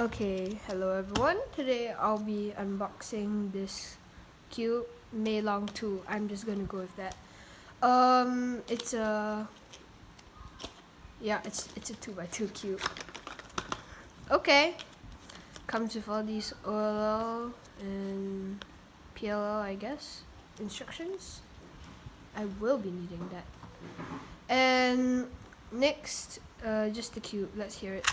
Okay, hello everyone. Today I'll be unboxing this cute Meilong 2. I'm just gonna go with that. It's a it's a 2x2 cube. Okay, comes with all these OLL and PLL, I guess, instructions. I will be needing that. And next, just the cube. Let's hear it.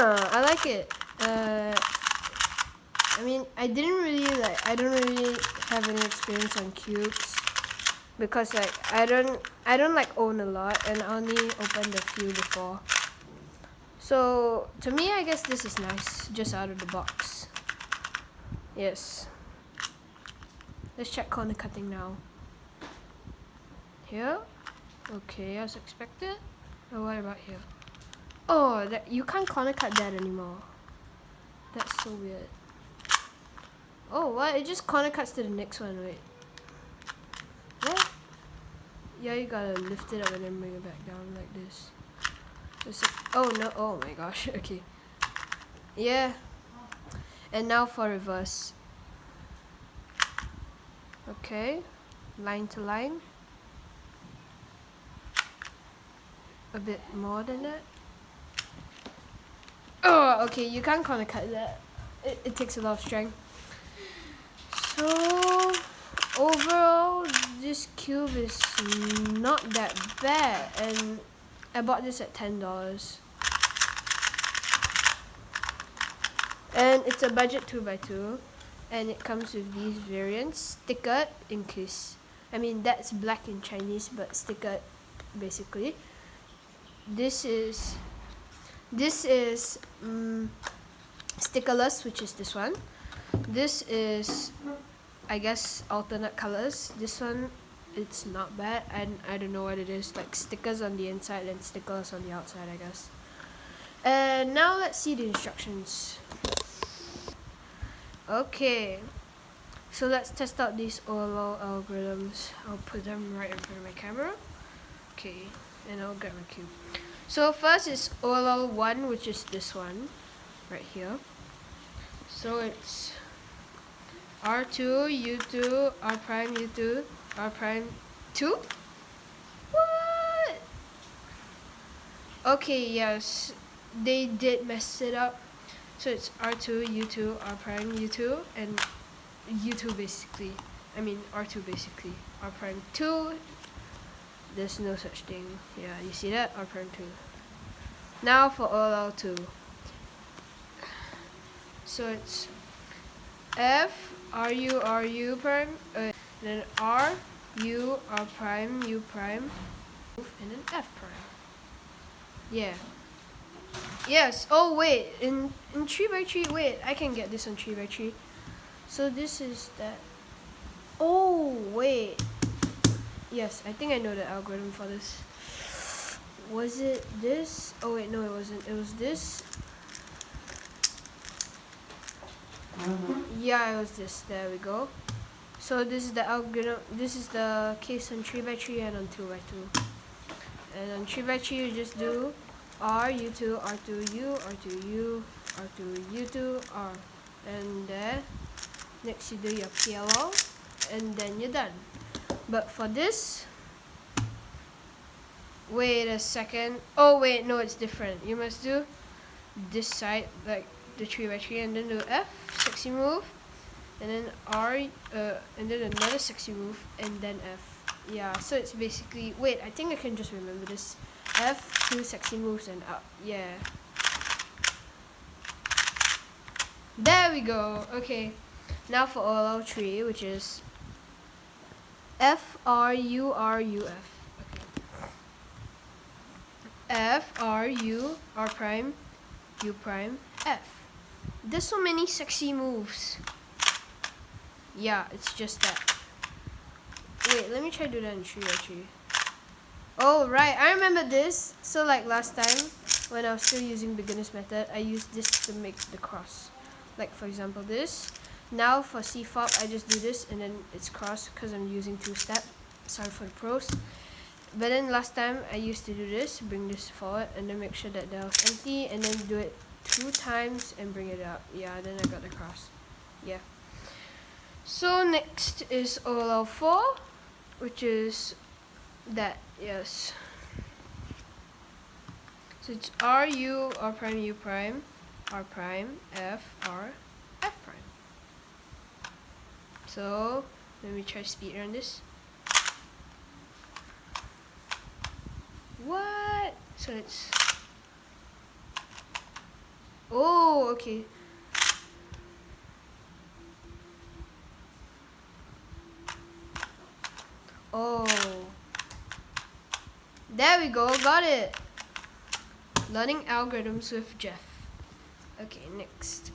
I like it. I mean, I don't really have any experience on cubes because I don't like own a lot, and I only opened a few before. So to me, I guess this is nice, just out of the box. Yes. Let's check corner cutting now. Here? Okay, as expected. Oh, what about here? Oh, you can't corner cut that anymore. That's so weird. Oh, what? It just corner cuts to the next one, wait. What? Yeah, you gotta lift it up and then bring it back down like this. Oh no, oh my gosh, okay. Yeah. And now for reverse. Okay, line to line. A bit more than that. Oh, okay, you can't corner cut that. It takes a lot of strength. So, overall, this cube is not that bad, and I bought this at $10. And it's a budget 2x2, and it comes with these variants, stickered in case. I mean, that's black in Chinese, but stickered basically. This is stickerless, which is this one. This is, I guess, alternate colors. This one, it's not bad, and I don't know what it is, like stickers on the inside and stickers on the outside, I guess. And now let's see the instructions. Okay, so let's test out these OLL algorithms. I'll put them right in front of my camera. Okay, and I'll grab my cube. So first is OLL 1, which is this one right here. So it's R2, U2, R prime, U2, R prime 2? What? Okay, yes, they did mess it up. So it's R2, U2, R prime, U2, and U2 basically. I mean R2 basically. R prime 2. There's no such thing. Yeah, you see that? R prime 2. Now for OLL 2. So it's F, RU, RU prime, then R, U, R prime, U prime, and then F prime. Yeah. Yes. Oh wait, in 3x3. Wait, I can get this on 3x3. So this is that. Oh wait. Yes, I think I know the algorithm for this. Was it this? Oh wait, no, it wasn't. It was this. Yeah, it was this. There we go. So this is the algorithm. This is the case on 3x3 and on 2x2. And on 3x3 you just do R, U2, R2, U, R2, U, R2, U2, R. And there. Next you do your PLL, and then you're done. But for this, wait a second. Oh wait, no, it's different. You must do this side, like the 3x3, and then do F, sexy move, and then R, and then another sexy move, and then F. Yeah, so it's basically, wait, I think I can just remember this. F, 2 sexy moves, and up. Yeah. There we go. Okay. Now for OLL 3, which is F, R, U, R, U, F. Okay. F, R, U, R prime, U prime, F. There's so many sexy moves. Yeah, it's just that. Wait, let me try to do that in 3x3. Oh, right, I remember this. So like last time, when I was still using beginner's method, I used this to make the cross. Like for example this. Now for C-Fob, I just do this and then it's cross because I'm using two-step. Sorry for the pros. but then last time I used to do this, bring this forward and then make sure that that was empty and then do it 2 times and bring it up. Yeah, then I got the cross. Yeah. So next is OLL4, which is that, yes. So it's R, U, R prime, U prime, R prime, F, R, F prime. So let me try speed run this. What? So it's... Oh, okay. Oh. There we go, got it. Learning algorithms with Jeff. Okay, next.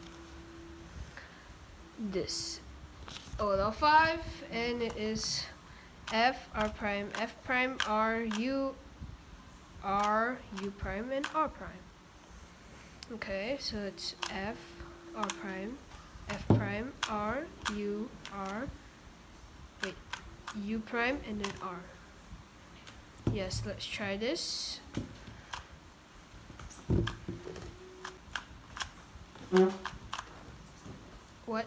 This. OL5, and it is F, R prime, F prime, R, U prime, and R prime. Okay, so it's F, R prime, F prime, R, U, R, wait, U prime, and then R. Yes, let's try this. What?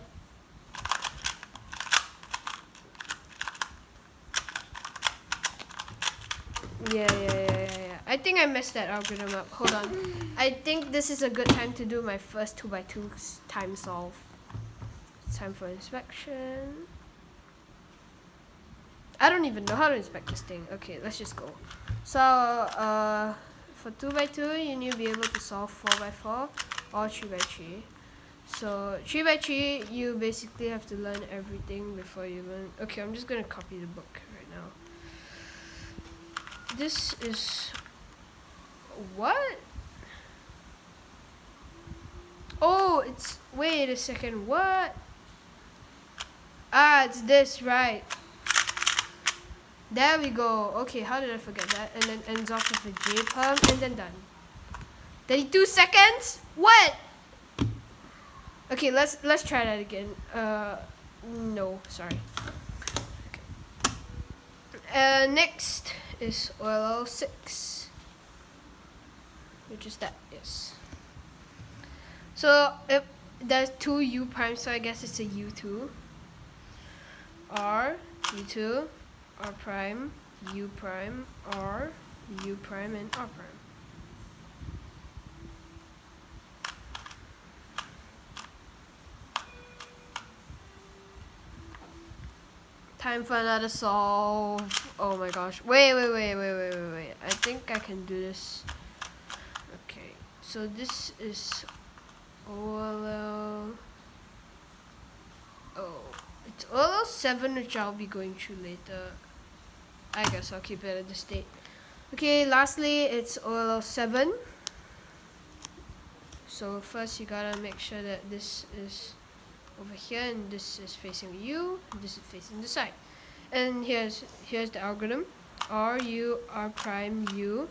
Yeah. I think I messed that algorithm up. Hold on. I think this is a good time to do my first 2x2 time solve. It's time for inspection. I don't even know how to inspect this thing. Okay, let's just go. So, for 2x2, you need to be able to solve 4x4 or 3x3. So 3x3, you basically have to learn everything before you learn. Okay, I'm just gonna copy the book right now. This is what? Oh, it's, wait a second, what? Ah, it's this, right? There we go. Okay, how did I forget that? And then ends off with a J perm and then done. 32 seconds? What? Okay, let's try that again. No, sorry. Okay. Next is OLL6, which is that, yes. So if there's 2 U primes, so I guess it's a U2. R, U2, R prime, U prime, R, U prime, and R prime. Time for another solve. Oh my gosh. Wait. I think I can do this. Okay. So this is OLL. Oh. It's OLL7, which I'll be going through later. I guess I'll keep it at this state. Okay, lastly, it's OLL7. So first you gotta make sure that this is over here and this is facing you, this is facing the side. And here's the algorithm. R, U, R prime, U,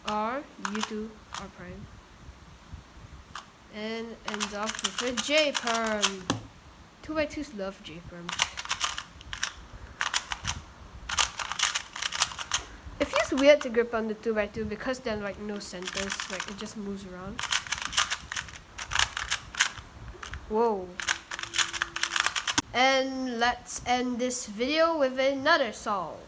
R, U2, R prime. And ends off with a J perm. 2x2s love J perm. It feels weird to grip on the 2x2 because there are like no centers, like it just moves around. Whoa. And let's end this video with another solve.